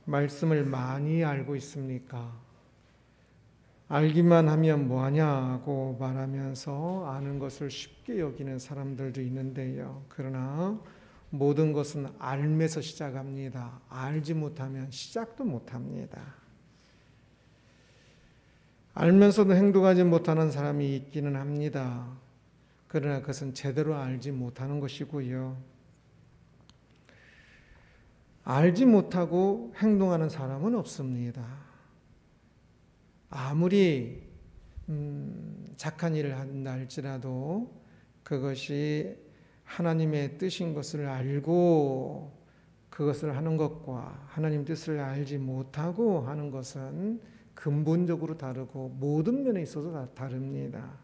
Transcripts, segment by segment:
말씀을 많이 알고 있습니까? 알기만 하면 뭐하냐고 말하면서 아는 것을 쉽게 여기는 사람들도 있는데요. 그러나 모든 것은 알면서 시작합니다. 알지 못하면 시작도 못합니다. 알면서도 행동하지 못하는 사람이 있기는 합니다. 그러나 그것은 제대로 알지 못하는 것이고요. 알지 못하고 행동하는 사람은 없습니다. 아무리 착한 일을 한다 할지라도 그것이 하나님의 뜻인 것을 알고 그것을 하는 것과 하나님 뜻을 알지 못하고 하는 것은 근본적으로 다르고 모든 면에 있어서 다 다릅니다.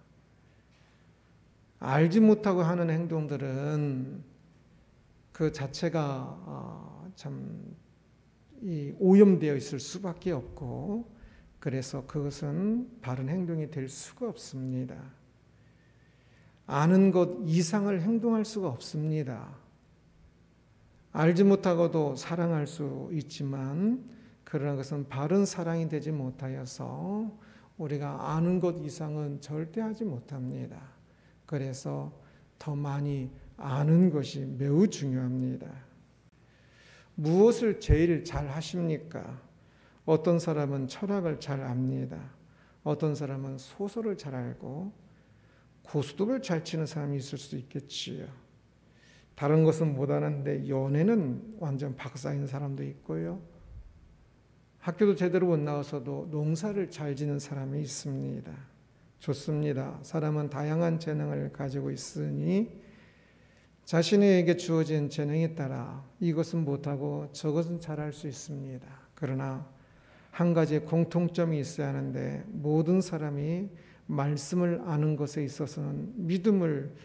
알지 못하고 하는 행동들은 그 자체가 참 오염되어 있을 수밖에 없고, 그래서 그것은 바른 행동이 될 수가 없습니다. 아는 것 이상을 행동할 수가 없습니다. 알지 못하고도 사랑할 수 있지만 그러나 그것은 바른 사랑이 되지 못하여서 우리가 아는 것 이상은 절대 하지 못합니다. 그래서 더 많이 아는 것이 매우 중요합니다. 무엇을 제일 잘 하십니까? 어떤 사람은 철학을 잘 압니다. 어떤 사람은 소설을 잘 알고 고스톱을 잘 치는 사람이 있을 수도 있겠지요. 다른 것은 못 아는데 연애는 완전 박사인 사람도 있고요. 학교도 제대로 못 나와서도 농사를 잘 지는 사람이 있습니다. 좋습니다. 사람은 다양한 재능을 가지고 있으니 자신에게 주어진 재능에 따라 이것은 못하고 저것은 잘할 수 있습니다. 그러나 한 가지의 공통점이 있어야 하는데, 모든 사람이 말씀을 아는 것에 있어서는, 믿음을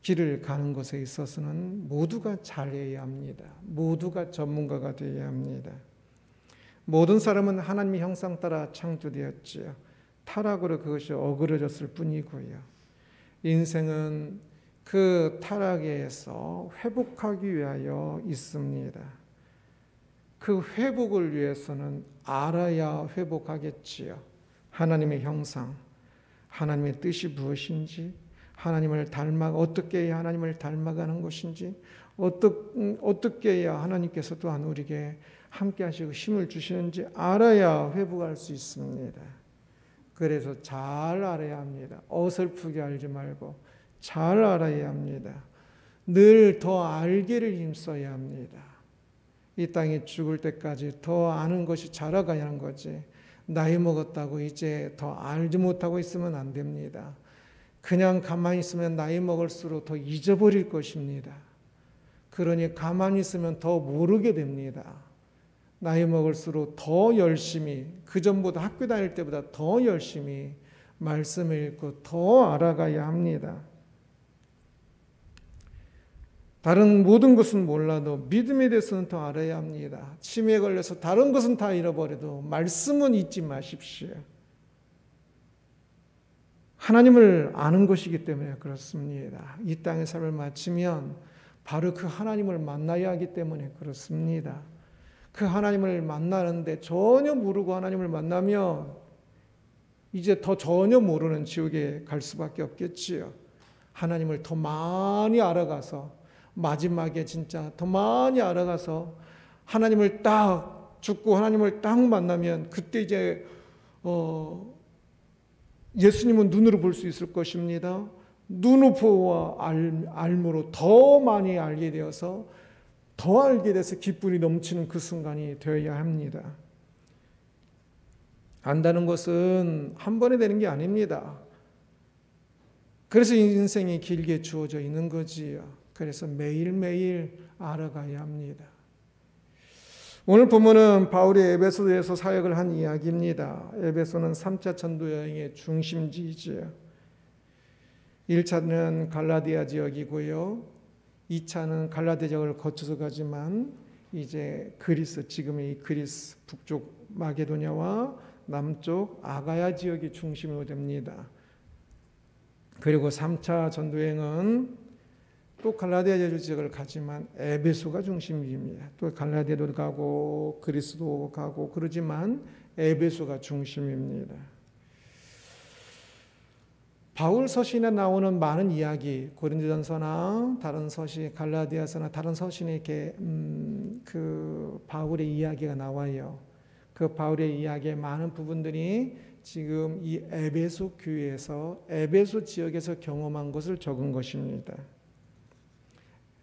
길을 가는 것에 있어서는 모두가 잘해야 합니다. 모두가 전문가가 되어야 합니다. 모든 사람은 하나님의 형상 따라 창조되었지요. 타락으로 그것이 어그러졌을 뿐이고요. 인생은 그 타락에서 회복하기 위하여 있습니다. 그 회복을 위해서는 알아야 회복하겠지요. 하나님의 형상, 하나님의 뜻이 무엇인지, 하나님을 어떻게 해야 하나님을 닮아가는 것인지, 어떻게 해야 하나님께서 또한 우리에게 함께 하시고 힘을 주시는지 알아야 회복할 수 있습니다. 그래서 잘 알아야 합니다. 어설프게 알지 말고 잘 알아야 합니다. 늘 더 알기를 힘써야 합니다. 이 땅에 죽을 때까지 더 아는 것이 자라가야 하는 거지, 나이 먹었다고 이제 더 알지 못하고 있으면 안 됩니다. 그냥 가만히 있으면 나이 먹을수록 더 잊어버릴 것입니다. 그러니 가만히 있으면 더 모르게 됩니다. 나이 먹을수록 더 열심히, 그전보다 학교 다닐 때보다 더 열심히 말씀을 읽고 더 알아가야 합니다. 다른 모든 것은 몰라도 믿음에 대해서는 더 알아야 합니다. 치매에 걸려서 다른 것은 다 잃어버려도 말씀은 잊지 마십시오. 하나님을 아는 것이기 때문에 그렇습니다. 이 땅의 삶을 마치면 바로 그 하나님을 만나야 하기 때문에 그렇습니다. 그 하나님을 만나는데 전혀 모르고 하나님을 만나면 이제 더 전혀 모르는 지옥에 갈 수밖에 없겠지요. 하나님을 더 많이 알아가서 마지막에 진짜 더 많이 알아가서 하나님을 딱 죽고 하나님을 딱 만나면 그때 이제 예수님은 눈으로 볼 수 있을 것입니다. 눈으로와 알므로 더 많이 알게 되어서 더 알게 돼서 기쁨이 넘치는 그 순간이 되어야 합니다. 안다는 것은 한 번에 되는 게 아닙니다. 그래서 인생이 길게 주어져 있는 거지요. 그래서 매일매일 알아가야 합니다. 오늘 본문은 바울이 에베소에서 사역을 한 이야기입니다. 에베소는 3차 전도 여행의 중심지이지요. 1차는 갈라디아 지역이고요. 2차는 갈라디아 지역을 거쳐서 가지만 이제 그리스, 지금의 그리스 북쪽 마게도냐와 남쪽 아가야 지역이 중심으로 됩니다. 그리고 3차 전도여행은 또 갈라디아 지역을 가지만 에베소가 중심입니다. 또 갈라디아도 가고 그리스도 가고 그러지만 에베소가 중심입니다. 바울 서신에 나오는 많은 이야기, 고린도전서나 다른 서신, 갈라디아서나 다른 서신에 이렇게 그 바울의 이야기가 나와요. 그 바울의 이야기의 많은 부분들이 지금 이 에베소 교회에서 에베소 지역에서 경험한 것을 적은 것입니다.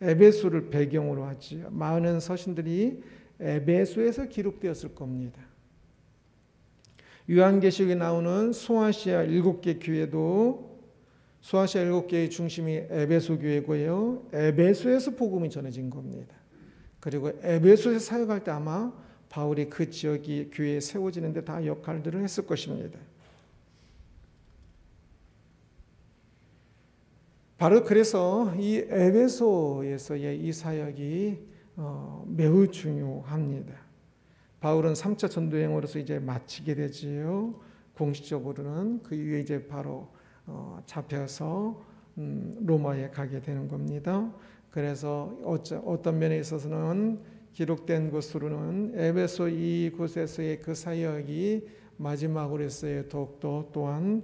에베소를 배경으로 하지 많은 서신들이 에베소에서 기록되었을 겁니다. 요한계시록에 나오는 소아시아 7개 교회도 소아시아 7개의 중심이 에베소 교회고요. 에베소에서 복음이 전해진 겁니다. 그리고 에베소에서 사역할 때 아마 바울이 그 지역이 교회에 세워지는데 다 역할들을 했을 것입니다. 바로 그래서 이 에베소에서의 이 사역이 매우 중요합니다. 바울은 3차 전도행으로서 이제 마치게 되지요. 공식적으로는 그 이후에 이제 바로 잡혀서 로마에 가게 되는 겁니다. 그래서 어떤 면에 있어서는 기록된 것으로는 에베소 이곳에서의 그 사역이 마지막으로서의 더욱더 또한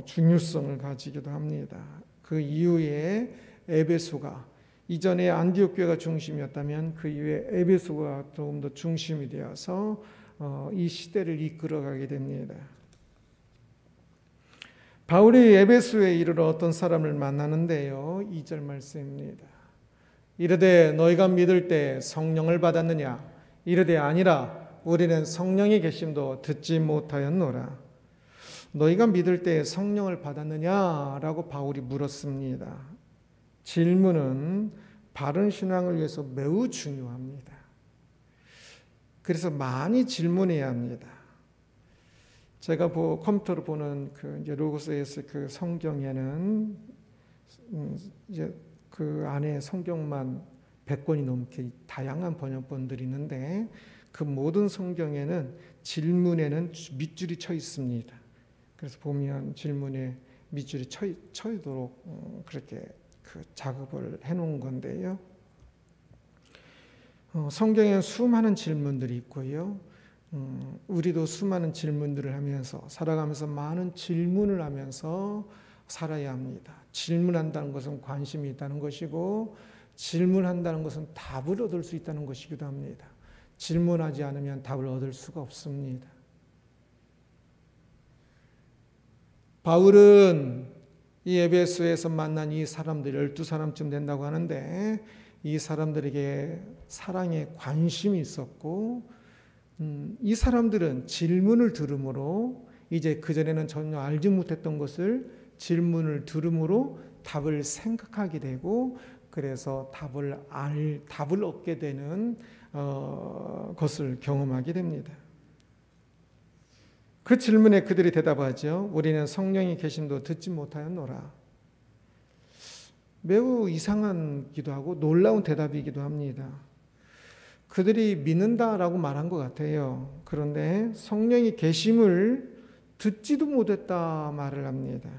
중요성을 가지기도 합니다. 그 이후에 에베소가 이전에 안디옥 교회가 중심이었다면 그 이후에 에베소가 조금 더 중심이 되어서 이 시대를 이끌어가게 됩니다. 바울이 에베소에 이르러 어떤 사람을 만나는데요. 2절 말씀입니다. 이르되 너희가 믿을 때 성령을 받았느냐? 이르되 아니라 우리는 성령의 계심도 듣지 못하였노라. 너희가 믿을 때 성령을 받았느냐라고 바울이 물었습니다. 질문은 바른 신앙을 위해서 매우 중요합니다. 그래서 많이 질문해야 합니다. 제가 컴퓨터로 보는 그 이제 로고스에서 그 성경에는 이제 그 안에 성경만 100권이 넘게 다양한 번역본들이 있는데 그 모든 성경에는 질문에는 밑줄이 쳐 있습니다. 그래서 보면 질문에 밑줄이 쳐 있도록 그렇게 그 작업을 해놓은 건데요. 성경에 수많은 질문들이 있고요. 우리도 수많은 질문들을 하면서 살아가면서 많은 질문을 하면서 살아야 합니다. 질문한다는 것은 관심이 있다는 것이고 질문한다는 것은 답을 얻을 수 있다는 것이기도 합니다. 질문하지 않으면 답을 얻을 수가 없습니다. 바울은 이 에베소에서 만난 이 사람들 12사람쯤 된다고 하는데 이 사람들에게 사랑에 관심이 있었고 이 사람들은 질문을 들음으로 이제 그전에는 전혀 알지 못했던 것을 질문을 들음으로 답을 생각하게 되고 그래서 답을 얻게 되는 것을 경험하게 됩니다. 그 질문에 그들이 대답하죠. 우리는 성령이 계심도 듣지 못하였노라. 매우 이상하기도 하고 놀라운 대답이기도 합니다. 그들이 믿는다라고 말한 것 같아요. 그런데 성령이 계심을 듣지도 못했다 말을 합니다.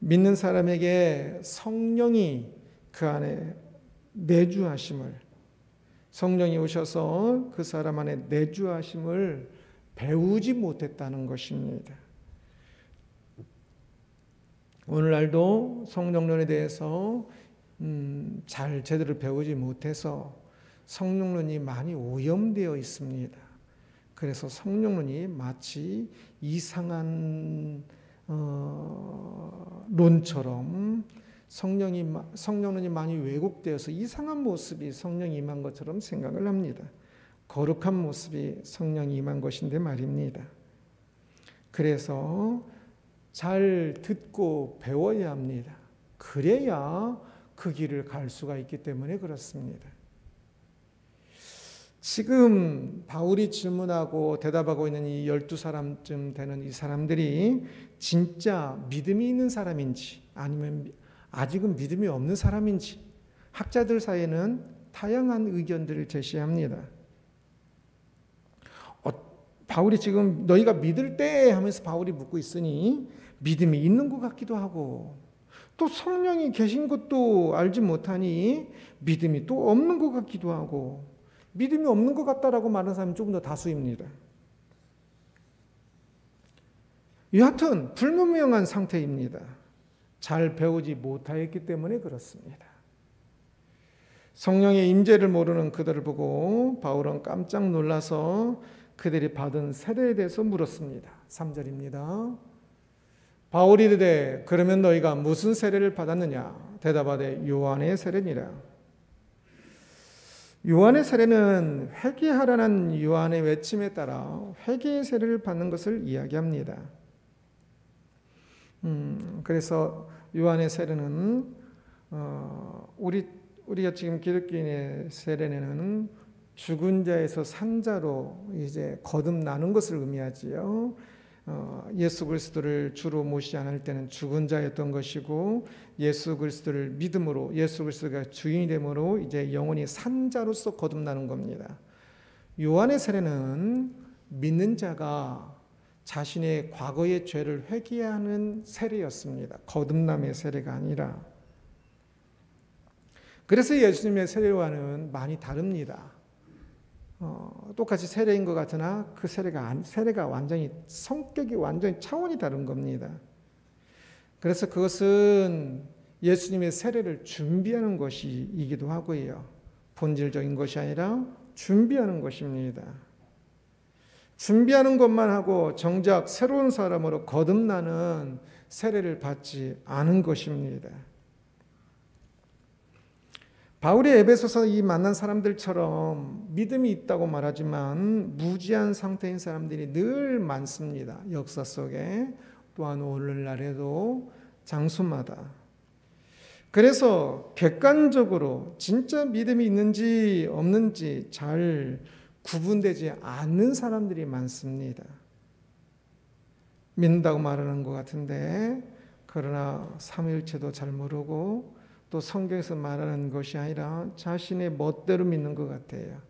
믿는 사람에게 성령이 그 안에 내주하심을 성령이 오셔서 그 사람 안에 내주하심을 배우지 못했다는 것입니다. 오늘날도 성령론에 대해서 잘 제대로 배우지 못해서 성령론이 많이 오염되어 있습니다. 그래서 성령론이 마치 이상한 론처럼 성령론이 많이 왜곡되어서 이상한 모습이 성령이 임한 것처럼 생각을 합니다. 거룩한 모습이 성령이 임한 것인데 말입니다. 그래서 잘 듣고 배워야 합니다. 그래야 그 길을 갈 수가 있기 때문에 그렇습니다. 지금 바울이 질문하고 대답하고 있는 이 12사람쯤 되는 이 사람들이 진짜 믿음이 있는 사람인지 아니면 아직은 믿음이 없는 사람인지 학자들 사이에는 다양한 의견들을 제시합니다. 바울이 지금 너희가 믿을 때 하면서 바울이 묻고 있으니 믿음이 있는 것 같기도 하고 또 성령이 계신 것도 알지 못하니 믿음이 또 없는 것 같기도 하고, 믿음이 없는 것 같다라고 말하는 사람이 조금 더 다수입니다. 여하튼 불분명한 상태입니다. 잘 배우지 못하였기 때문에 그렇습니다. 성령의 임재를 모르는 그들을 보고 바울은 깜짝 놀라서 그들이 받은 세례에 대해서 물었습니다. 3절입니다. 바울이 이르되 그러면 너희가 무슨 세례를 받았느냐? 대답하되 요한의 세례니라. 요한의 세례는 회개하라는 요한의 외침에 따라 회개의 세례를 받는 것을 이야기합니다. 그래서 요한의 세례는 우리가 지금 기독교인의 세례는 죽은 자에서 산 자로 이제 거듭나는 것을 의미하지요. 예수 그리스도를 주로 모시지 않을 때는 죽은 자였던 것이고, 예수 그리스도를 믿음으로 예수 그리스도가 주인이 됨으로 이제 영원히 산 자로서 거듭나는 겁니다. 요한의 세례는 믿는 자가 자신의 과거의 죄를 회개하는 세례였습니다. 거듭남의 세례가 아니라. 그래서 예수님의 세례와는 많이 다릅니다. 똑같이 세례인 것 같으나 그 세례가 완전히 성격이 완전히 차원이 다른 겁니다. 그래서 그것은 예수님의 세례를 준비하는 것이기도 하고요. 본질적인 것이 아니라 준비하는 것입니다. 준비하는 것만 하고 정작 새로운 사람으로 거듭나는 세례를 받지 않은 것입니다. 바울이 에베소서 이 만난 사람들처럼 믿음이 있다고 말하지만 무지한 상태인 사람들이 늘 많습니다. 역사 속에, 또한 오늘날에도 장소마다. 그래서 객관적으로 진짜 믿음이 있는지 없는지 잘 구분되지 않는 사람들이 많습니다. 믿는다고 말하는 것 같은데, 그러나 삼위일체도 잘 모르고 또 성경에서 말하는 것이 아니라 자신의 멋대로 믿는 것 같아요.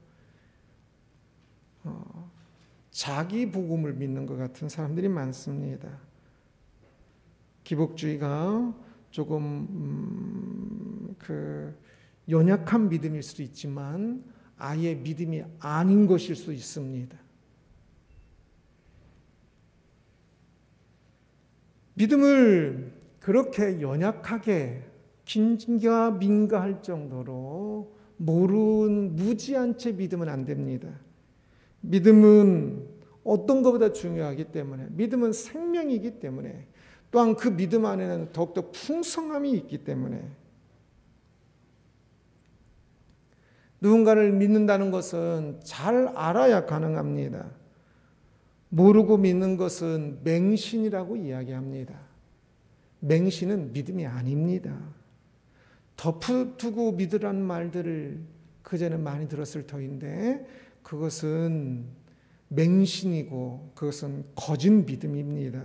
자기 복음을 믿는 것 같은 사람들이 많습니다. 기복주의가 조금 연약한 믿음일 수도 있지만 아예 믿음이 아닌 것일 수 있습니다. 믿음을 그렇게 연약하게 긴가민가할 정도로 모르는 무지한 채 믿으면 안 됩니다. 믿음은 어떤 것보다 중요하기 때문에, 믿음은 생명이기 때문에, 또한 그 믿음 안에는 더욱더 풍성함이 있기 때문에, 누군가를 믿는다는 것은 잘 알아야 가능합니다. 모르고 믿는 것은 맹신이라고 이야기합니다. 맹신은 믿음이 아닙니다. 덮어두고 믿으라는 말들을 그전에 많이 들었을 터인데 그것은 맹신이고 그것은 거짓 믿음입니다.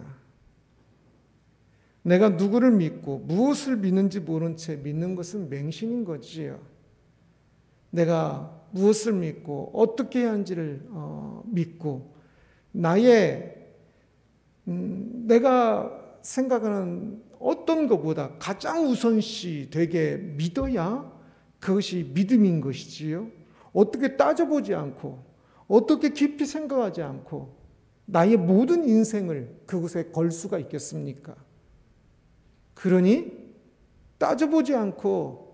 내가 누구를 믿고 무엇을 믿는지 모른 채 믿는 것은 맹신인 거지요. 내가 무엇을 믿고 어떻게 해야 하는지를 믿고 내가 생각하는 어떤 것보다 가장 우선시 되게 믿어야 그것이 믿음인 것이지요. 어떻게 따져보지 않고 어떻게 깊이 생각하지 않고 나의 모든 인생을 그것에 걸 수가 있겠습니까? 그러니 따져보지 않고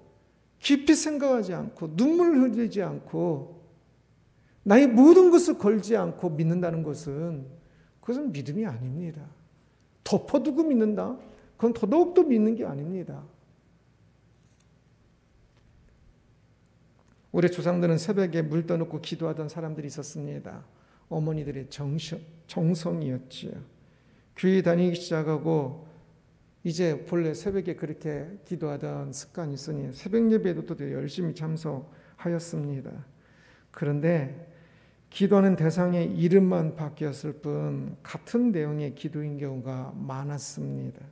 깊이 생각하지 않고 눈물을 흘리지 않고 나의 모든 것을 걸지 않고 믿는다는 것은 그것은 믿음이 아닙니다. 덮어두고 믿는다? 그건 더더욱더 믿는 게 아닙니다. 우리 조상들은 새벽에 물 떠놓고 기도하던 사람들이 있었습니다. 어머니들의 정성이었지요. 교회 다니기 시작하고 이제 본래 새벽에 그렇게 기도하던 습관이 있으니 새벽 예배에도 또 열심히 참석하였습니다. 그런데 기도하는 대상의 이름만 바뀌었을 뿐 같은 내용의 기도인 경우가 많았습니다.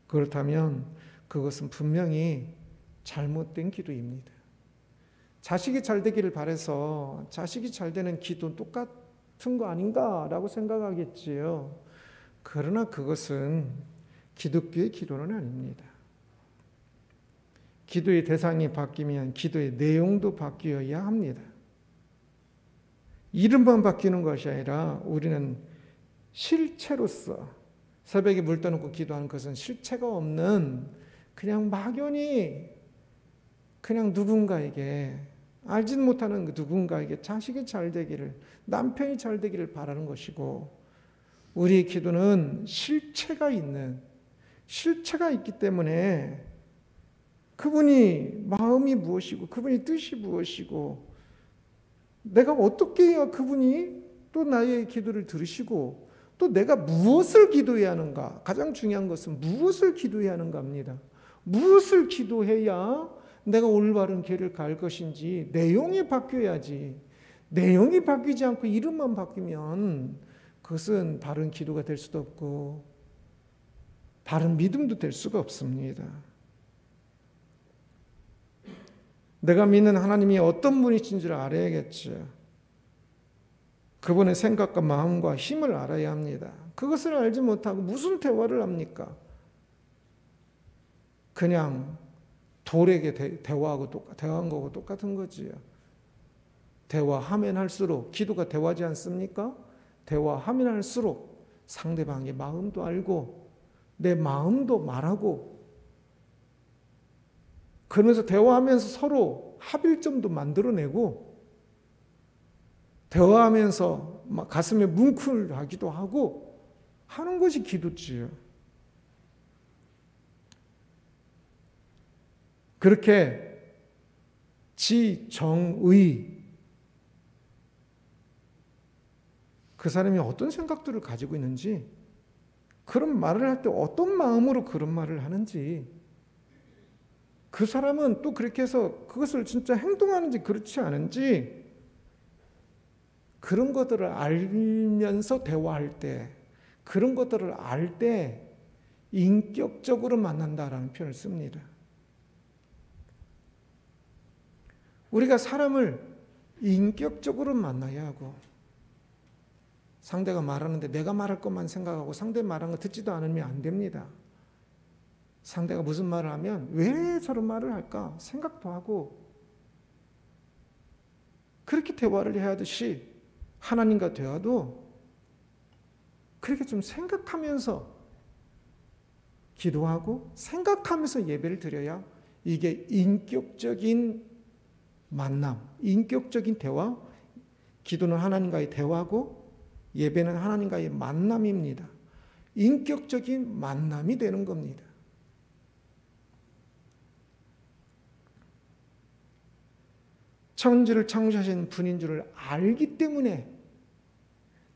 그렇다면 그것은 분명히 잘못된 기도입니다. 자식이 잘 되기를 바라서 자식이 잘 되는 기도는 똑같은 거 아닌가라고 생각하겠지요. 그러나 그것은 기독교의 기도는 아닙니다. 기도의 대상이 바뀌면 기도의 내용도 바뀌어야 합니다. 이름만 바뀌는 것이 아니라 우리는 실체로서 새벽에 물 떠놓고 기도하는 것은 실체가 없는 그냥 막연히 그냥 누군가에게 알지도 못하는 누군가에게 자식이 잘 되기를, 남편이 잘 되기를 바라는 것이고, 우리의 기도는 실체가 있기 때문에 그분이 마음이 무엇이고 그분이 뜻이 무엇이고 내가 어떻게 해야 그분이 또 나의 기도를 들으시고 또 내가 무엇을 기도해야 하는가. 가장 중요한 것은 무엇을 기도해야 하는가 합니다. 무엇을 기도해야 내가 올바른 길을 갈 것인지 내용이 바뀌어야지. 내용이 바뀌지 않고 이름만 바뀌면 그것은 바른 기도가 될 수도 없고 바른 믿음도 될 수가 없습니다. 내가 믿는 하나님이 어떤 분이신지를 알아야겠죠. 그분의 생각과 마음과 힘을 알아야 합니다. 그것을 알지 못하고 무슨 대화를 합니까? 그냥 돌에게 대화한 거하고 똑같은 거지요. 대화하면 할수록 기도가 대화하지 않습니까? 대화하면 할수록 상대방의 마음도 알고 내 마음도 말하고 그러면서 대화하면서 서로 합일점도 만들어내고 대화하면서 막 가슴에 뭉클하기도 하고 하는 것이 기도지요. 그렇게 지정의 그 사람이 어떤 생각들을 가지고 있는지 그런 말을 할 때 어떤 마음으로 그런 말을 하는지 그 사람은 또 그렇게 해서 그것을 진짜 행동하는지 그렇지 않은지 그런 것들을 알면서 대화할 때 그런 것들을 알 때 인격적으로 만난다라는 표현을 씁니다. 우리가 사람을 인격적으로 만나야 하고 상대가 말하는데 내가 말할 것만 생각하고 상대 말하는 거 듣지도 않으면 안 됩니다. 상대가 무슨 말을 하면 왜 저런 말을 할까 생각도 하고 그렇게 대화를 해야 하듯이 하나님과 대화도 그렇게 좀 생각하면서 기도하고 생각하면서 예배를 드려야 이게 인격적인 만남, 인격적인 대화, 기도는 하나님과의 대화고 예배는 하나님과의 만남입니다. 인격적인 만남이 되는 겁니다. 천지를 창조하신 분인 줄을 알기 때문에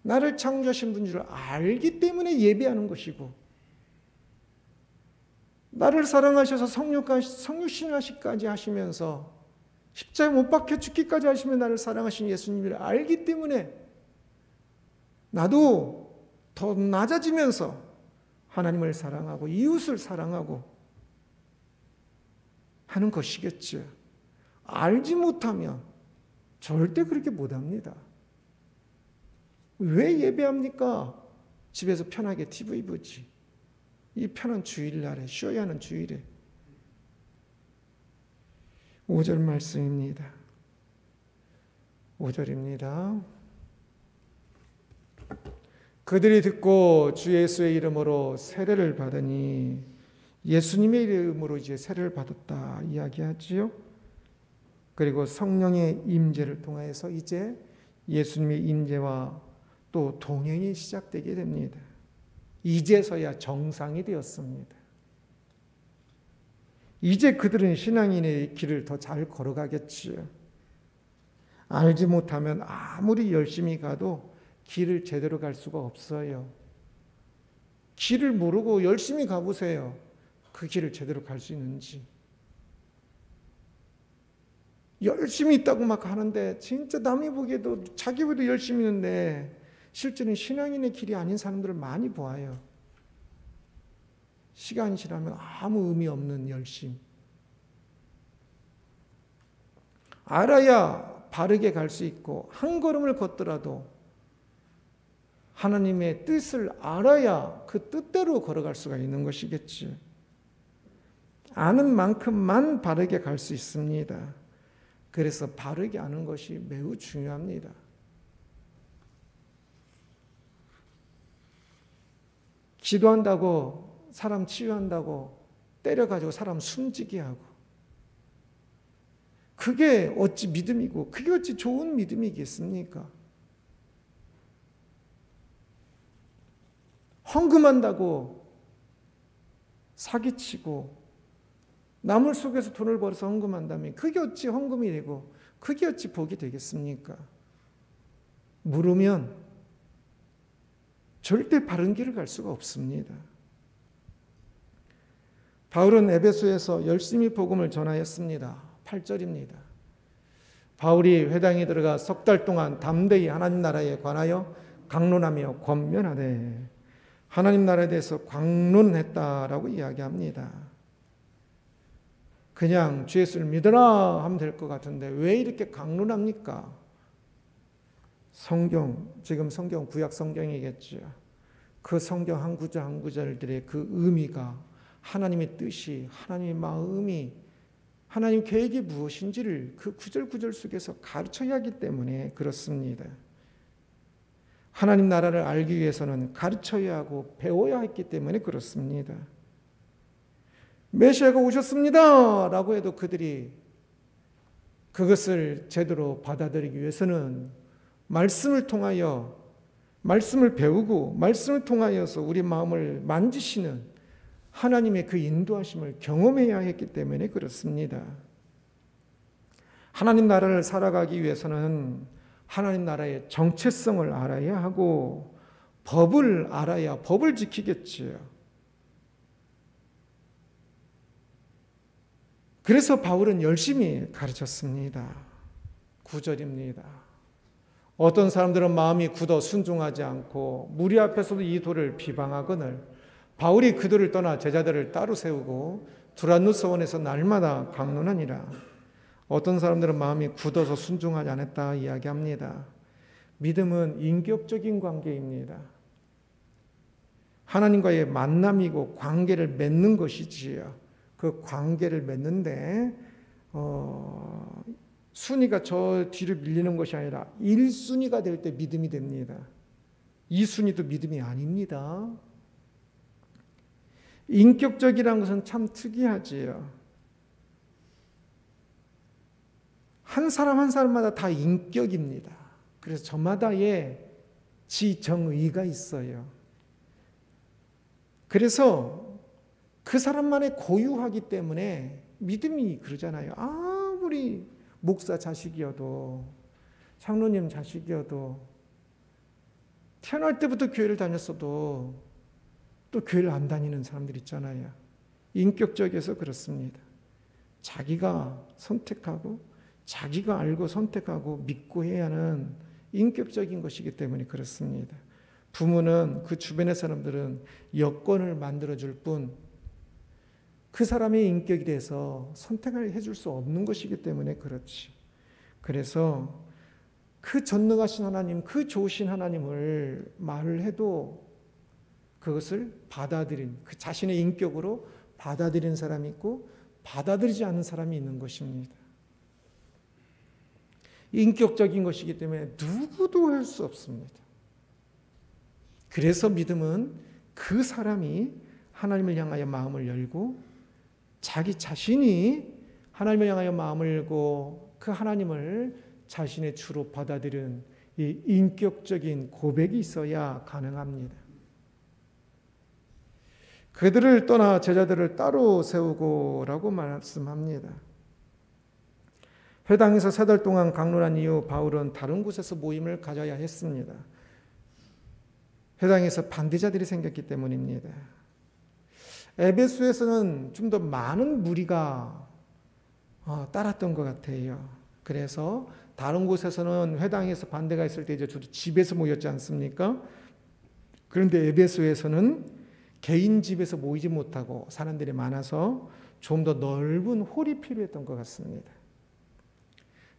나를 창조하신 분인 줄을 알기 때문에 예배하는 것이고 나를 사랑하셔서 성육신하시까지 하시면서 십자가에 못 박혀 죽기까지 하시며 나를 사랑하신 예수님을 알기 때문에 나도 더 낮아지면서 하나님을 사랑하고 이웃을 사랑하고 하는 것이겠죠. 알지 못하면 절대 그렇게 못합니다. 왜 예배합니까? 집에서 편하게 TV 보지. 이 편한 주일날에 쉬어야 하는 주일에 5절 말씀입니다. 5절입니다. 그들이 듣고 주 예수의 이름으로 세례를 받으니 예수님의 이름으로 이제 세례를 받았다 이야기하지요. 그리고 성령의 임재를 통해서 이제 예수님의 임재와 또 동행이 시작되게 됩니다. 이제서야 정상이 되었습니다. 이제 그들은 신앙인의 길을 더 잘 걸어가겠지요. 알지 못하면 아무리 열심히 가도 길을 제대로 갈 수가 없어요. 길을 모르고 열심히 가보세요. 그 길을 제대로 갈 수 있는지. 열심히 있다고 막 하는데 진짜 남이 보기에도 자기 보기도 열심히 있는데 실제는 신앙인의 길이 아닌 사람들을 많이 보아요. 시간이 지나면 아무 의미 없는 열심. 알아야 바르게 갈 수 있고 한 걸음을 걷더라도 하나님의 뜻을 알아야 그 뜻대로 걸어갈 수가 있는 것이겠지. 아는 만큼만 바르게 갈 수 있습니다. 그래서 바르게 아는 것이 매우 중요합니다. 기도한다고 사람 치유한다고 때려가지고 사람 숨지게 하고, 그게 어찌 믿음이고 그게 어찌 좋은 믿음이겠습니까? 헌금한다고 사기치고 남을 속여서 돈을 벌어서 헌금한다면 그게 어찌 헌금이 되고 그게 어찌 복이 되겠습니까? 물으면 절대 바른 길을 갈 수가 없습니다. 바울은 에베소에서 열심히 복음을 전하였습니다. 8절입니다. 바울이 회당에 들어가 석 달 동안 담대히 하나님 나라에 관하여 강론하며 권면하되, 하나님 나라에 대해서 강론했다라고 이야기합니다. 그냥 주 예수를 믿어라 하면 될 것 같은데 왜 이렇게 강론합니까? 성경, 지금 성경 구약 성경이겠죠. 그 성경 한 구절 한 구절들의 그 의미가, 하나님의 뜻이, 하나님의 마음이, 하나님 계획이 무엇인지를 그 구절 구절 속에서 가르쳐야 하기 때문에 그렇습니다. 하나님 나라를 알기 위해서는 가르쳐야 하고 배워야 했기 때문에 그렇습니다. 메시아가 오셨습니다 라고 해도 그들이 그것을 제대로 받아들이기 위해서는 말씀을 통하여, 말씀을 배우고 말씀을 통하여서 우리 마음을 만지시는 하나님의 그 인도하심을 경험해야 했기 때문에 그렇습니다. 하나님 나라를 살아가기 위해서는 하나님 나라의 정체성을 알아야 하고 법을 알아야 법을 지키겠지요. 그래서 바울은 열심히 가르쳤습니다. 9절입니다. 어떤 사람들은 마음이 굳어 순종하지 않고 무리 앞에서도 이 도를 비방하거늘 바울이 그들을 떠나 제자들을 따로 세우고 두란노서원에서 날마다 강론하니라. 어떤 사람들은 마음이 굳어서 순종하지 않았다 이야기합니다. 믿음은 인격적인 관계입니다. 하나님과의 만남이고 관계를 맺는 것이지요. 그 관계를 맺는데 순위가 저 뒤로 밀리는 것이 아니라 1순위가 될 때 믿음이 됩니다. 2순위도 믿음이 아닙니다. 인격적이라는 것은 참 특이하지요. 한 사람 한 사람마다 다 인격입니다. 그래서 저마다의 지정의가 있어요. 그래서 그 사람만의 고유하기 때문에 믿음이 그러잖아요. 아무리 목사 자식이어도, 장로님 자식이어도, 태어날 때부터 교회를 다녔어도 또 교회를 안 다니는 사람들 있잖아요. 인격적에서 그렇습니다. 자기가 선택하고 자기가 알고 선택하고 믿고 해야 하는 인격적인 것이기 때문에 그렇습니다. 부모는, 그 주변의 사람들은 여건을 만들어줄 뿐 그 사람의 인격에 대해서 선택을 해줄 수 없는 것이기 때문에 그렇지. 그래서 그 전능하신 하나님, 그 좋으신 하나님을 말을 해도 그것을 받아들인, 그 자신의 인격으로 받아들이는 사람이 있고 받아들이지 않는 사람이 있는 것입니다. 인격적인 것이기 때문에 누구도 할 수 없습니다. 그래서 믿음은 그 사람이 하나님을 향하여 마음을 열고 자기 자신이 하나님을 향하여 마음을 열고 그 하나님을 자신의 주로 받아들이는 이 인격적인 고백이 있어야 가능합니다. 그들을 떠나 제자들을 따로 세우고라고 말씀합니다. 회당에서 3달 동안 강론한 이후 바울은 다른 곳에서 모임을 가져야 했습니다. 회당에서 반대자들이 생겼기 때문입니다. 에베소에서는 좀 더 많은 무리가 따랐던 것 같아요. 그래서 다른 곳에서는 회당에서 반대가 있을 때 이제 주로 집에서 모였지 않습니까? 그런데 에베소에서는 개인 집에서 모이지 못하고 사람들이 많아서 좀 더 넓은 홀이 필요했던 것 같습니다.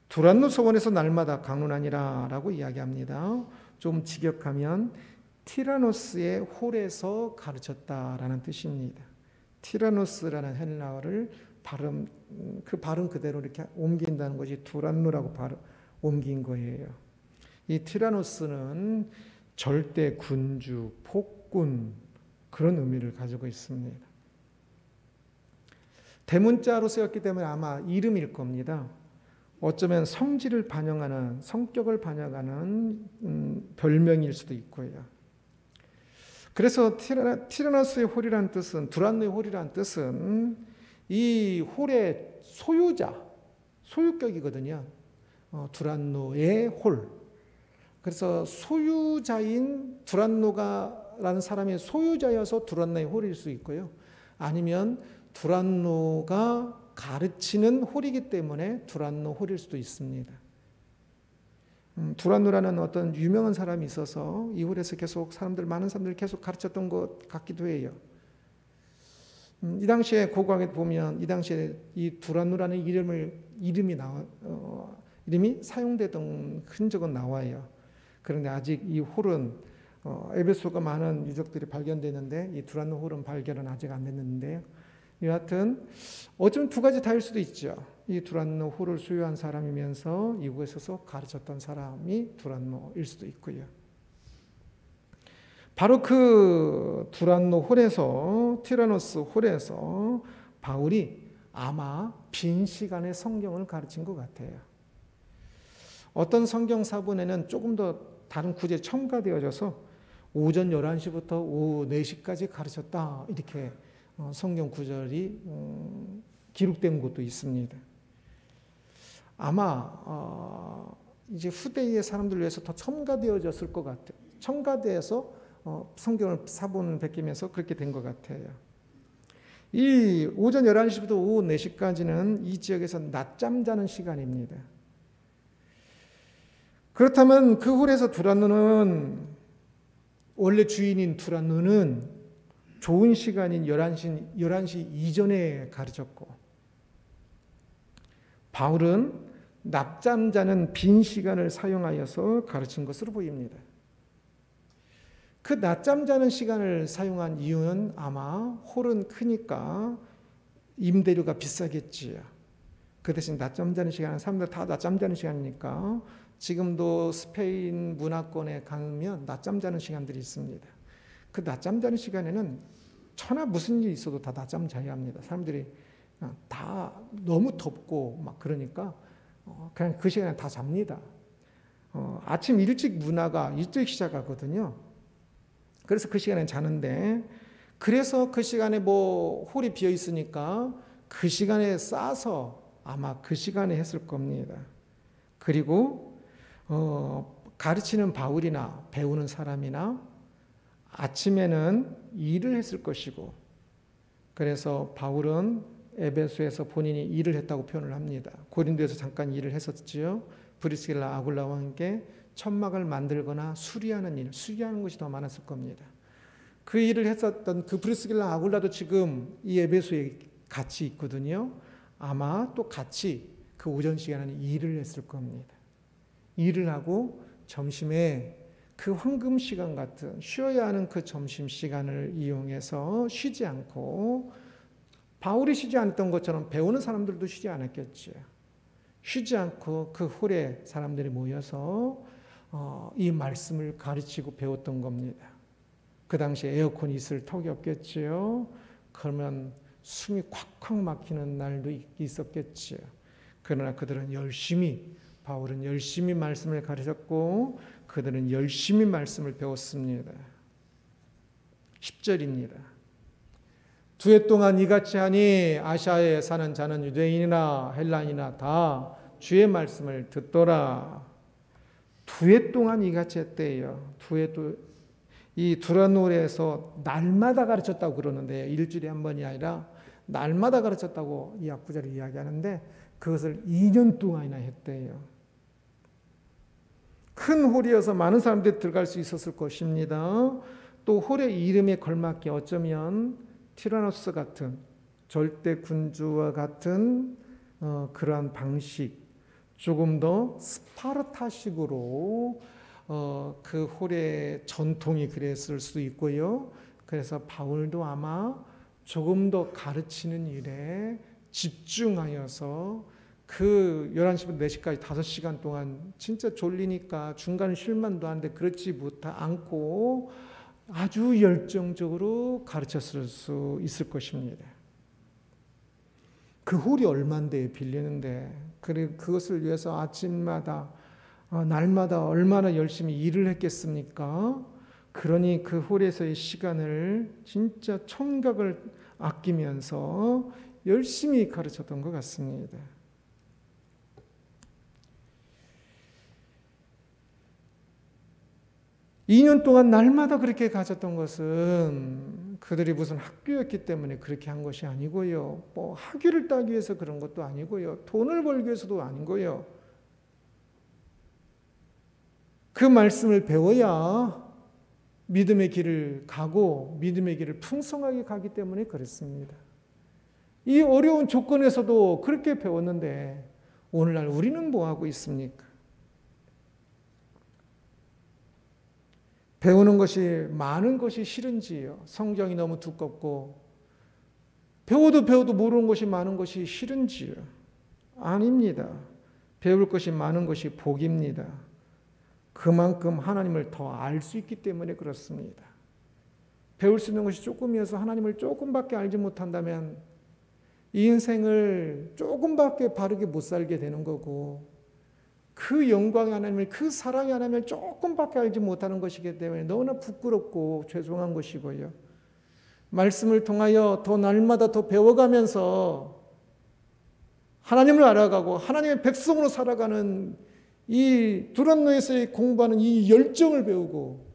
두란노 서원에서 날마다 강론하니라 라고 이야기합니다. 좀 직역하면 티라노스의 홀에서 가르쳤다라는 뜻입니다. 티라노스라는 헬라어를 그 발음 그대로 이렇게 옮긴다는 것이 두란노라고 옮긴 거예요. 이 티라노스는 절대 군주, 폭군 그런 의미를 가지고 있습니다. 대문자로 쓰였기 때문에 아마 이름일 겁니다. 어쩌면 성질을 반영하는, 성격을 반영하는 별명일 수도 있고요. 그래서 티라노스의 홀이라는 뜻은, 두란노의 홀이라는 뜻은 이 홀의 소유자, 소유격이거든요. 두란노의 홀. 그래서 소유자인 두란노라는 사람의 소유자여서 두란노의 홀일 수 있고요. 아니면 두란노가 가르치는 홀이기 때문에 두란노 홀일 수도 있습니다. 두란노라는 어떤 유명한 사람이 있어서 이 홀에서 계속 많은 사람들 계속 가르쳤던 것 같기도 해요. 이 당시에 고고학에 보면 이 당시에 이 두란노라는 이름이 사용되던 흔적은 나와요. 그런데 아직 이 홀은 에베소가 많은 유적들이 발견되는데 이 두란노 홀은 발견은 아직 안 됐는데요. 여하튼 어쩌면 두 가지 다일 수도 있죠. 이 두란노 홀을 소유한 사람이면서 이곳에서 가르쳤던 사람이 두란노일 수도 있고요. 바로 그 두란노 홀에서, 티라노스 홀에서 바울이 아마 빈 시간에 성경을 가르친 것 같아요. 어떤 성경 사본에는 조금 더 다른 구절이 첨가되어져서 오전 11시부터 오후 4시까지 가르쳤다, 이렇게 성경 구절이 기록된 곳도 있습니다. 아마 이제 후대의 사람들을 위해서 더 첨가되어졌을 것 같아요. 첨가되어서 성경을 사본 베끼면서 그렇게 된 것 같아요. 이 오전 11시부터 오후 4시까지는 이 지역에서 낮잠 자는 시간입니다. 그렇다면 그 홀에서 두란노는, 원래 주인인 두란노는 좋은 시간인 11시 이전에 가르쳤고, 바울은 낮잠 자는 빈 시간을 사용하여서 가르친 것으로 보입니다. 그 낮잠 자는 시간을 사용한 이유는 아마 홀은 크니까 임대료가 비싸겠지요. 그 대신 낮잠 자는 시간은 사람들 다 낮잠 자는 시간이니까 지금도 스페인 문화권에 가면 낮잠 자는 시간들이 있습니다. 그 낮잠 자는 시간에는 천하 무슨 일이 있어도 다 낮잠 자야 합니다. 사람들이 다 너무 덥고 막 그러니까 그냥 그 시간에 다 잡니다. 아침 일찍 문화가 일찍 시작하거든요. 그래서 그 시간에 자는데, 그래서 그 시간에 홀이 비어 있으니까 그 시간에 싸서 아마 그 시간에 했을 겁니다. 그리고 가르치는 바울이나 배우는 사람이나 아침에는 일을 했을 것이고, 그래서 바울은 에베소에서 본인이 일을 했다고 표현을 합니다. 고린도에서 잠깐 일을 했었지요. 브리스길라 아굴라와 함께 천막을 만들거나 수리하는 것이 더 많았을 겁니다. 그 일을 했었던 그 브리스길라 아굴라도 지금 이 에베소에 같이 있거든요. 아마 또 같이 그 오전 시간에는 일을 했을 겁니다. 일을 하고 점심에 그 황금 시간 같은 쉬어야 하는 그 점심 시간을 이용해서 쉬지 않고, 바울이 쉬지 않았던 것처럼 배우는 사람들도 쉬지 않았겠죠. 쉬지 않고 그 홀에 사람들이 모여서 이 말씀을 가르치고 배웠던 겁니다. 그 당시에 에어컨이 있을 턱이 없겠지요. 그러면 숨이 콱콱 막히는 날도 있었겠지요. 그러나 바울은 열심히 말씀을 가르쳤고 그들은 열심히 말씀을 배웠습니다. 10절입니다. 2해 동안 이같이 하니 아시아에 사는 자는 유대인이나 헬라인이나 다 주의 말씀을 듣더라. 2해 동안 이같이 했대요. 이 두란노에서 날마다 가르쳤다고 그러는데요. 일주일에 한 번이 아니라 날마다 가르쳤다고 이 앞구절을 이야기하는데 그것을 2년 동안이나 했대요. 큰 홀이어서 많은 사람들이 들어갈 수 있었을 것입니다. 또 홀의 이름에 걸맞게 어쩌면 티라노스 같은 절대 군주와 같은 그러한 방식, 조금 더 스파르타식으로 그 홀의 전통이 그랬을 수도 있고요. 그래서 바울도 아마 조금 더 가르치는 일에 집중하여서 그 11시부터 4시까지 5시간 동안 진짜 졸리니까 중간에 쉴만도 한데 그렇지 않고 아주 열정적으로 가르쳤을 수 있을 것입니다. 그 홀이 얼만데 빌리는데 그리고 그것을 위해서 아침마다 날마다 얼마나 열심히 일을 했겠습니까? 그러니 그 홀에서의 시간을 진짜 청각을 아끼면서 열심히 가르쳤던 것 같습니다. (2년) 동안 날마다 그렇게 가졌던 것은 그들이 무슨 학교였기 때문에 그렇게 한 것이 아니고요. 뭐 학위를 따기 위해서 그런 것도 아니고요. 돈을 벌기 위해서도 아니고요. 그 말씀을 배워야 믿음의 길을 가고 믿음의 길을 풍성하게 가기 때문에 그렇습니다. 이 어려운 조건에서도 그렇게 배웠는데 오늘날 우리는 뭐 하고 있습니까? 배우는 것이 많은 것이 싫은지요? 성경이 너무 두껍고 배워도 모르는 것이 많은 것이 싫은지요? 아닙니다. 배울 것이 많은 것이 복입니다. 그만큼 하나님을 더 알 수 있기 때문에 그렇습니다. 배울 수 있는 것이 조금이어서 하나님을 조금밖에 알지 못한다면 이 인생을 조금밖에 바르게 못 살게 되는 거고 그 영광의 하나님을, 그 사랑의 하나님을 조금밖에 알지 못하는 것이기 때문에 너무나 부끄럽고 죄송한 것이고요. 말씀을 통하여 더 날마다 더 배워가면서 하나님을 알아가고 하나님의 백성으로 살아가는 이 두란노에서의 공부하는 이 열정을 배우고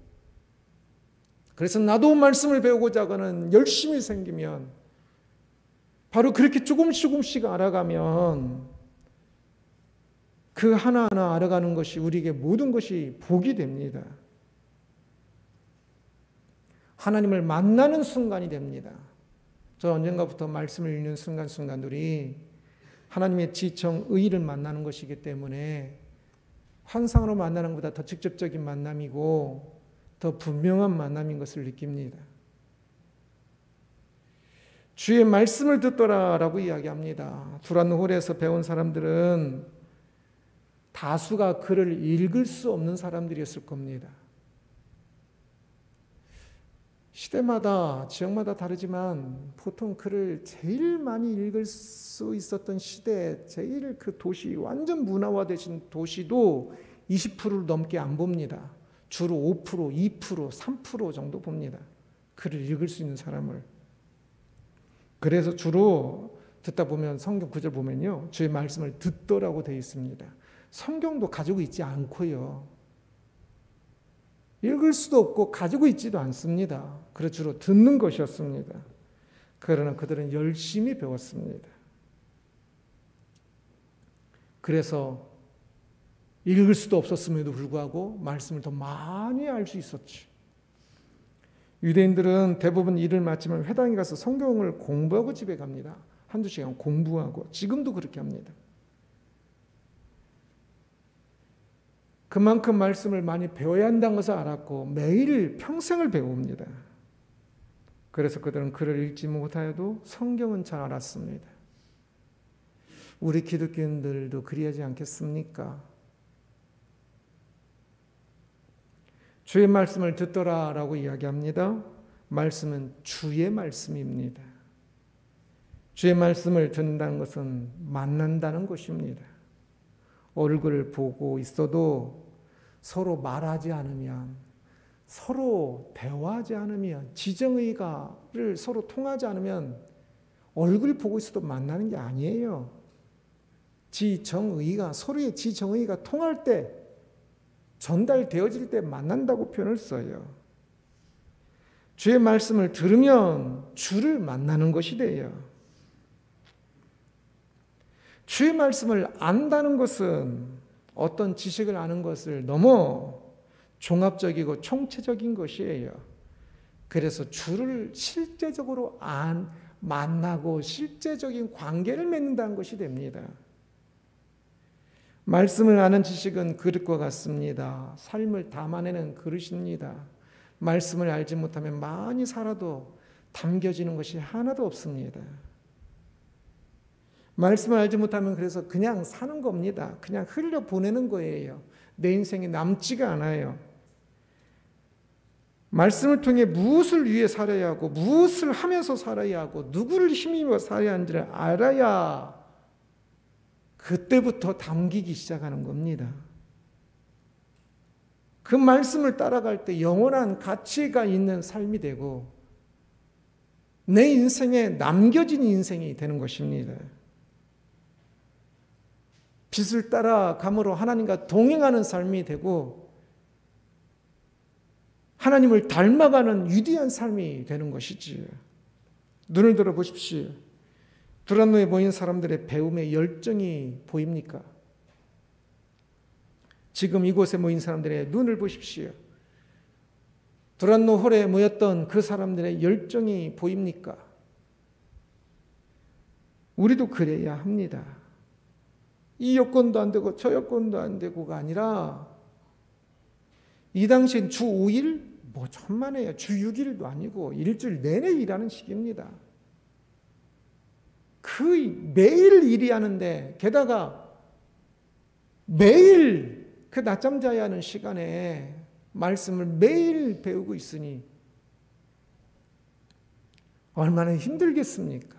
그래서 나도 말씀을 배우고자 하는 열심이 생기면 바로 그렇게 조금씩 알아가면 그 하나하나 알아가는 것이 우리에게 모든 것이 복이 됩니다. 하나님을 만나는 순간이 됩니다. 저 언젠가부터 말씀을 읽는 순간순간들이 하나님의 지청, 의를 만나는 것이기 때문에 환상으로 만나는 것보다 더 직접적인 만남이고 더 분명한 만남인 것을 느낍니다. 주의 말씀을 듣더라라고 이야기합니다. 두란노홀에서 배운 사람들은 다수가 글을 읽을 수 없는 사람들이었을 겁니다. 시대마다 지역마다 다르지만 보통 글을 제일 많이 읽을 수 있었던 시대, 제일 그 도시, 완전 문화화되신 도시도 20%를 넘게 안 봅니다. 주로 5%, 2%, 3% 정도 봅니다. 글을 읽을 수 있는 사람을. 그래서 주로 듣다 보면 성경 구절 보면요, 주의 말씀을 듣더라고 되어 있습니다. 성경도 가지고 있지 않고요. 읽을 수도 없고 가지고 있지도 않습니다. 그래서 주로 듣는 것이었습니다. 그러나 그들은 열심히 배웠습니다. 그래서 읽을 수도 없었음에도 불구하고 말씀을 더 많이 알 수 있었지. 유대인들은 대부분 일을 마치면 회당에 가서 성경을 공부하고 집에 갑니다. 한두 시간 공부하고. 지금도 그렇게 합니다. 그만큼 말씀을 많이 배워야 한다는 것을 알았고 매일 평생을 배웁니다. 그래서 그들은 글을 읽지 못하여도 성경은 잘 알았습니다. 우리 기독교인들도 그리하지 않겠습니까? 주의 말씀을 듣더라라고 이야기합니다. 말씀은 주의 말씀입니다. 주의 말씀을 듣는다는 것은 만난다는 것입니다. 얼굴을 보고 있어도 서로 말하지 않으면, 서로 대화하지 않으면, 지정의가를 서로 통하지 않으면 얼굴 보고 있어도 만나는 게 아니에요. 지정의가, 서로의 지정의가 통할 때, 전달되어질 때 만난다고 표현을 써요. 주의 말씀을 들으면 주를 만나는 것이 돼요. 주의 말씀을 안다는 것은 어떤 지식을 아는 것을 너무 종합적이고 총체적인 것이에요. 그래서 주를 실제적으로 만나고 실제적인 관계를 맺는다는 것이 됩니다. 말씀을 아는 지식은 그릇과 같습니다. 삶을 담아내는 그릇입니다. 말씀을 알지 못하면 많이 살아도 담겨지는 것이 하나도 없습니다. 말씀을 알지 못하면 그래서 그냥 사는 겁니다. 그냥 흘려보내는 거예요. 내 인생에 남지가 않아요. 말씀을 통해 무엇을 위해 살아야 하고 무엇을 하면서 살아야 하고 누구를 힘입어 살아야 하는지를 알아야 그때부터 담기기 시작하는 겁니다. 그 말씀을 따라갈 때 영원한 가치가 있는 삶이 되고 내 인생에 남겨진 인생이 되는 것입니다. 빛을 따라감으로 하나님과 동행하는 삶이 되고 하나님을 닮아가는 위대한 삶이 되는 것이지요. 눈을 들어 보십시오. 두란노에 모인 사람들의 배움의 열정이 보입니까? 지금 이곳에 모인 사람들의 눈을 보십시오. 두란노 홀에 모였던 그 사람들의 열정이 보입니까? 우리도 그래야 합니다. 이 여건도 안 되고 저 여건도 안 되고가 아니라 이 당시엔 주 5일? 뭐 천만에요. 주 6일도 아니고 일주일 내내 일하는 시기입니다. 그 매일 일하는데 게다가 매일 그 낮잠 자야 하는 시간에 말씀을 매일 배우고 있으니 얼마나 힘들겠습니까?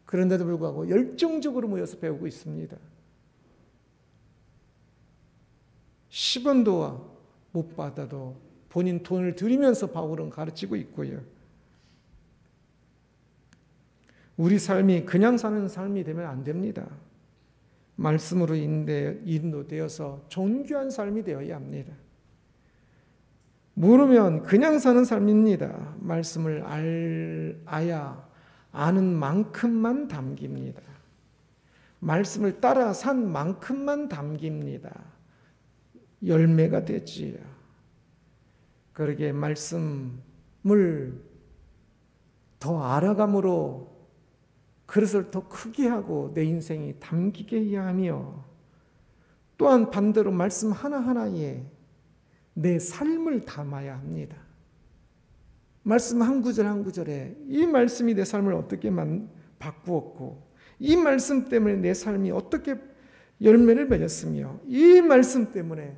그런데도 불구하고 열정적으로 모여서 배우고 있습니다. 10원도 못 받아도 본인 돈을 들이면서 바울은 가르치고 있고요. 우리 삶이 그냥 사는 삶이 되면 안 됩니다. 말씀으로 인도되어서 존귀한 삶이 되어야 합니다. 모르면 그냥 사는 삶입니다. 말씀을 알아야 아는 만큼만 담깁니다. 말씀을 따라 산 만큼만 담깁니다. 열매가 되지요. 그러게 말씀을 더 알아감으로 그릇을 더 크게 하고 내 인생이 담기게 해야 하며 또한 반대로 말씀 하나하나에 내 삶을 담아야 합니다. 말씀 한 구절 한 구절에 이 말씀이 내 삶을 어떻게 바꾸었고 이 말씀 때문에 내 삶이 어떻게 열매를 맺었으며 이 말씀 때문에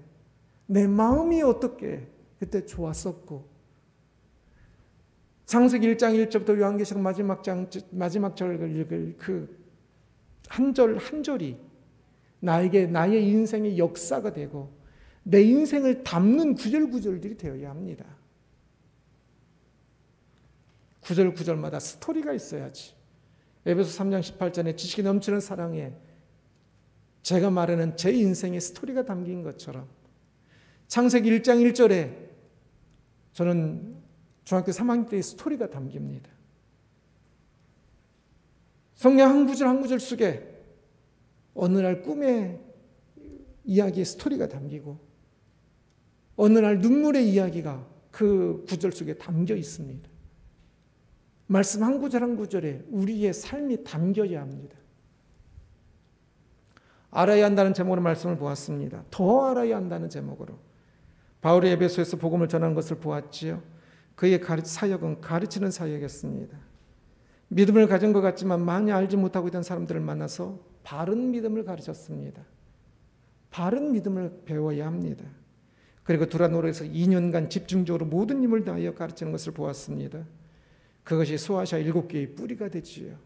내 마음이 어떻게 그때 좋았었고 창세기 1장 1절부터 요한계시록 마지막 절을 읽을 그 한 절 한 절이 나에게 나의 인생의 역사가 되고 내 인생을 담는 구절구절들이 되어야 합니다. 구절구절마다 스토리가 있어야지. 에베소 3장 18절에 지식이 넘치는 사랑에 제가 말하는 제 인생의 스토리가 담긴 것처럼 창세기 1장 1절에 저는 중학교 3학년 때의 스토리가 담깁니다. 성경 한 구절 한 구절 속에 어느 날 꿈의 이야기의 스토리가 담기고 어느 날 눈물의 이야기가 그 구절 속에 담겨 있습니다. 말씀 한 구절 한 구절에 우리의 삶이 담겨야 합니다. 알아야 한다는 제목으로 말씀을 보았습니다. 더 알아야 한다는 제목으로 바울이 에베소에서 복음을 전하는 것을 보았지요. 그의 사역은 가르치는 사역이었습니다. 믿음을 가진 것 같지만 많이 알지 못하고 있던 사람들을 만나서 바른 믿음을 가르쳤습니다. 바른 믿음을 배워야 합니다. 그리고 두란노에서 2년간 집중적으로 모든 힘을 다하여 가르치는 것을 보았습니다. 그것이 소아시아 7개의 뿌리가 되지요.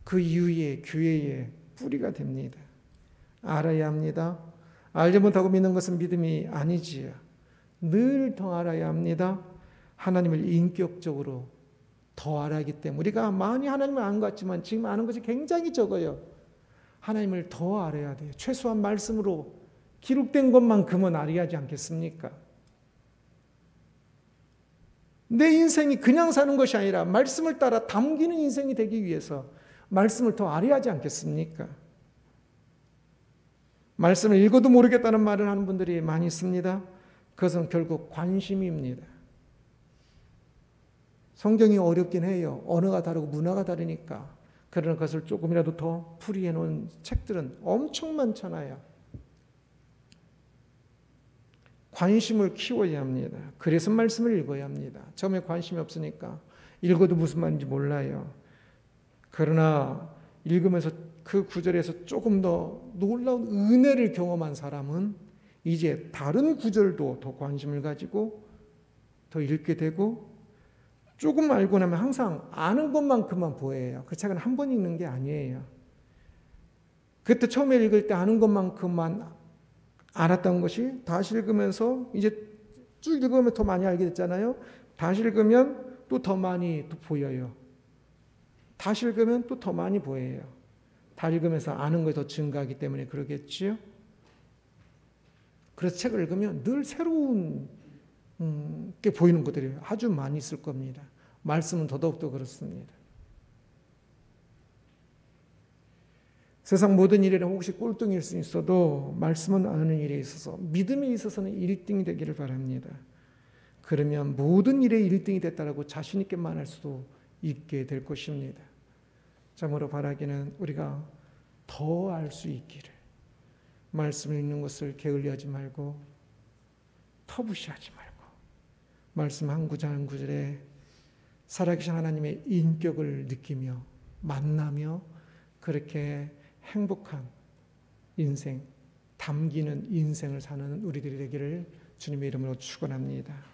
그 이후에 교회의 뿌리가 됩니다. 알아야 합니다. 알지 못하고 믿는 것은 믿음이 아니지요. 늘 더 알아야 합니다. 하나님을 인격적으로 더 알아야 하기 때문에 우리가 많이 하나님을 아는 것 같지만 지금 아는 것이 굉장히 적어요. 하나님을 더 알아야 돼요. 최소한 말씀으로 기록된 것만큼은 알아야 하지 않겠습니까? 내 인생이 그냥 사는 것이 아니라 말씀을 따라 담기는 인생이 되기 위해서 말씀을 더 알아야 하지 않겠습니까? 말씀을 읽어도 모르겠다는 말을 하는 분들이 많이 있습니다. 그것은 결국 관심입니다. 성경이 어렵긴 해요. 언어가 다르고 문화가 다르니까. 그러나 그것을 조금이라도 더 풀이해 놓은 책들은 엄청 많잖아요. 관심을 키워야 합니다. 그래서 말씀을 읽어야 합니다. 처음에 관심이 없으니까 읽어도 무슨 말인지 몰라요. 그러나 읽으면서 그 구절에서 조금 더 놀라운 은혜를 경험한 사람은 이제 다른 구절도 더 관심을 가지고 더 읽게 되고, 조금 알고 나면 항상 아는 것만큼만 보여요. 그 책은 한 번 읽는 게 아니에요. 그때 처음에 읽을 때 아는 것만큼만 알았던 것이 다시 읽으면서 이제 쭉 읽으면 더 많이 알게 됐잖아요. 다시 읽으면 또 더 많이 또 보여요. 다시 읽으면 또 더 많이 보여요. 다 읽으면서 아는 것이 더 증가하기 때문에 그러겠지요. 그래서 책을 읽으면 늘 새로운 게 보이는 것들이 아주 많이 있을 겁니다. 말씀은 더더욱더 그렇습니다. 세상 모든 일에는 혹시 꼴등일 수 있어도 말씀은 아는 일에 있어서, 믿음에 있어서는 1등이 되기를 바랍니다. 그러면 모든 일에 1등이 됐다라고 자신 있게 말할 수도 있게 될 것입니다. 참으로 바라기는 우리가 더 알 수 있기를, 말씀을 읽는 것을 게을리하지 말고 터부시하지 말고 말씀 한 구절 한 구절에 살아계신 하나님의 인격을 느끼며 만나며 그렇게 행복한 인생, 담기는 인생을 사는 우리들이 되기를 주님의 이름으로 축원합니다.